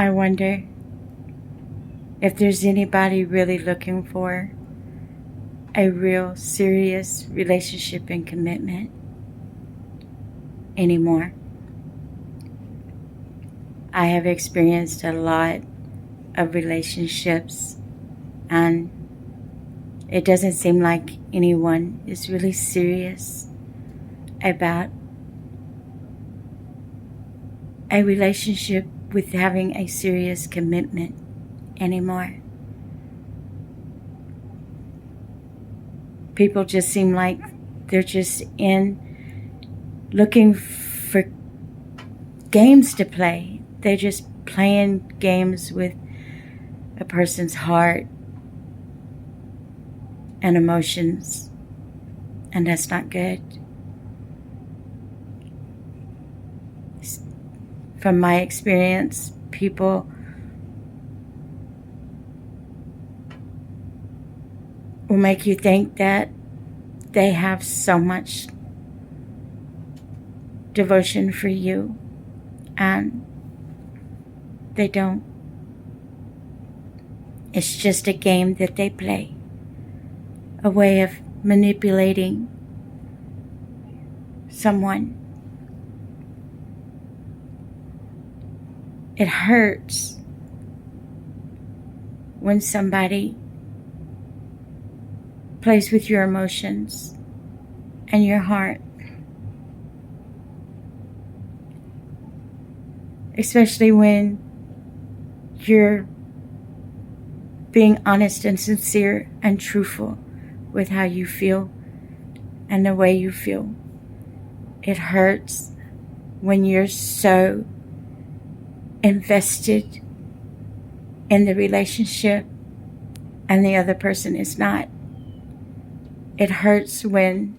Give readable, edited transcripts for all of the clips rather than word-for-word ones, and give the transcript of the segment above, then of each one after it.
I wonder if there's anybody really looking for a real serious relationship and commitment anymore. I have experienced a lot of relationships, and it doesn't seem like anyone is really serious about a relationship with having a serious commitment anymore. People just seem like they're just in looking for games to play. They're just playing games with a person's heart and emotions, and that's not good. From my experience, people will make you think that they have so much devotion for you, and they don't. It's just a game that they play, a way of manipulating someone. It hurts when somebody plays with your emotions and your heart, especially when you're being honest and sincere and truthful with how you feel and the way you feel. It hurts when you're so invested in the relationship and the other person is not. It hurts when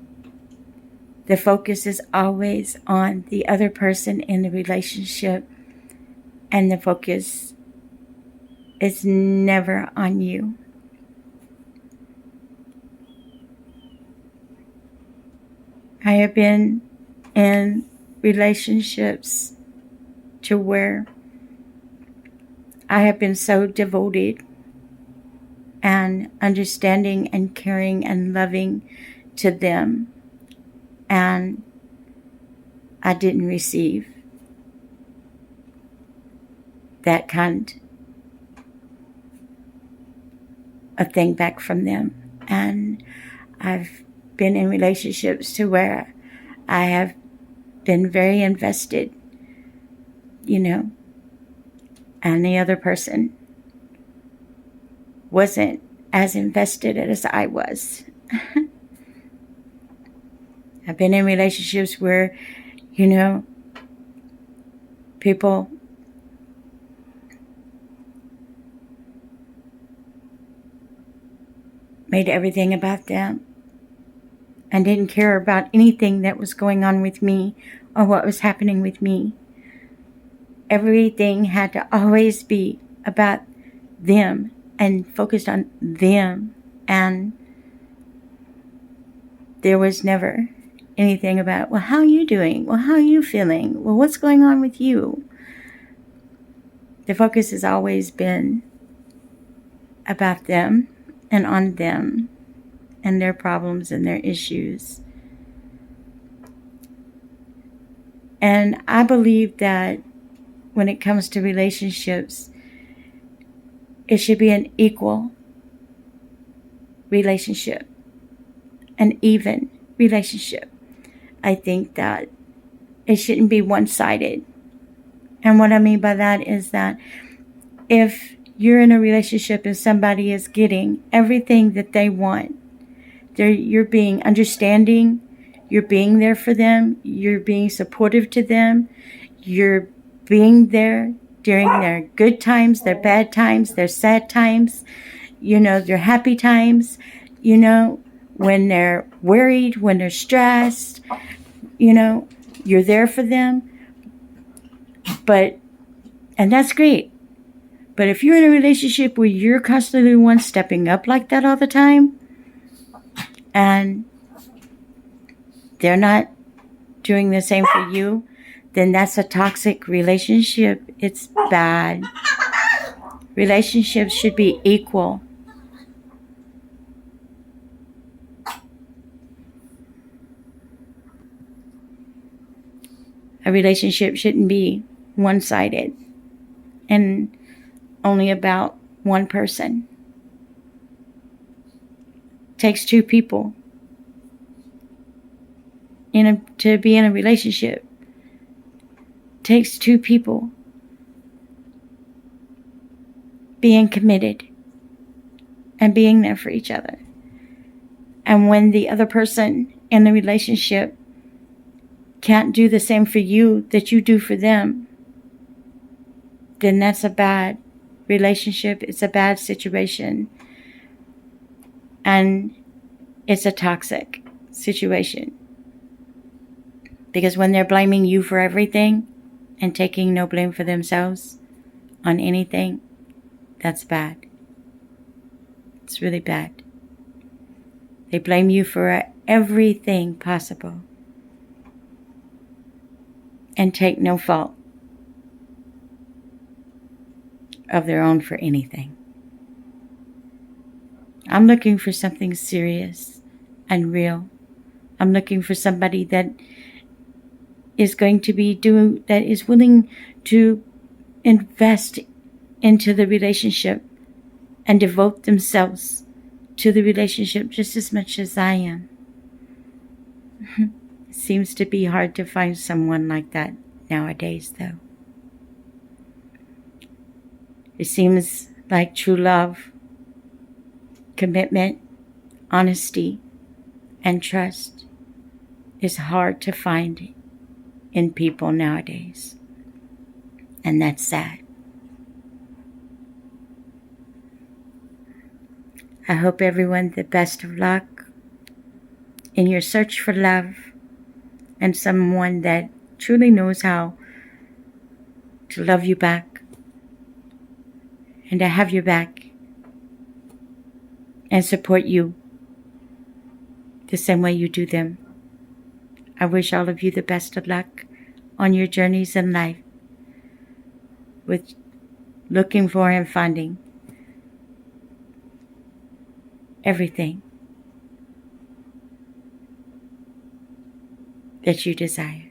the focus is always on the other person in the relationship and the focus is never on you. I have been in relationships to where I have been so devoted and understanding and caring and loving to them, and I didn't receive that kind of thing back from them. And I've been in relationships to where I have been very invested, and the other person wasn't as invested as I was. I've been in relationships where, people made everything about them and didn't care about anything that was going on with me or what was happening with me. Everything had to always be about them and focused on them, and there was never anything about, well, how are you doing? Well, how are you feeling? Well, what's going on with you? The focus has always been about them and on them and their problems and their issues. And I believe that when it comes to relationships, it should be an equal relationship, an even relationship. I think that it shouldn't be one-sided. And what I mean by that is that if you're in a relationship and somebody is getting everything that they want, you're being understanding, you're being there for them, you're being supportive to them, you're being there during their good times, their bad times, their sad times, their happy times, when they're worried, when they're stressed, you're there for them. And that's great. But if you're in a relationship where you're constantly the one stepping up like that all the time, and they're not doing the same for you, then that's a toxic relationship. It's bad. Relationships should be equal. A relationship shouldn't be one-sided and only about one person. It takes two people to be in a relationship. It takes two people being committed and being there for each other. And when the other person in the relationship can't do the same for you that you do for them, then that's a bad relationship. It's a bad situation. And it's a toxic situation. Because when they're blaming you for everything and taking no blame for themselves on anything, that's bad. It's really bad. They blame you for everything possible and take no fault of their own for anything. I'm looking for something serious and real. I'm looking for somebody that is going to be that is willing to invest into the relationship and devote themselves to the relationship just as much as I am. It seems to be hard to find someone like that nowadays, though. It seems like true love, commitment, honesty, and trust is hard to find in people nowadays. And that's sad. I hope everyone the best of luck in your search for love and someone that truly knows how to love you back and to have your back and support you the same way you do them. I wish all of you the best of luck on your journeys in life with looking for and finding everything that you desire.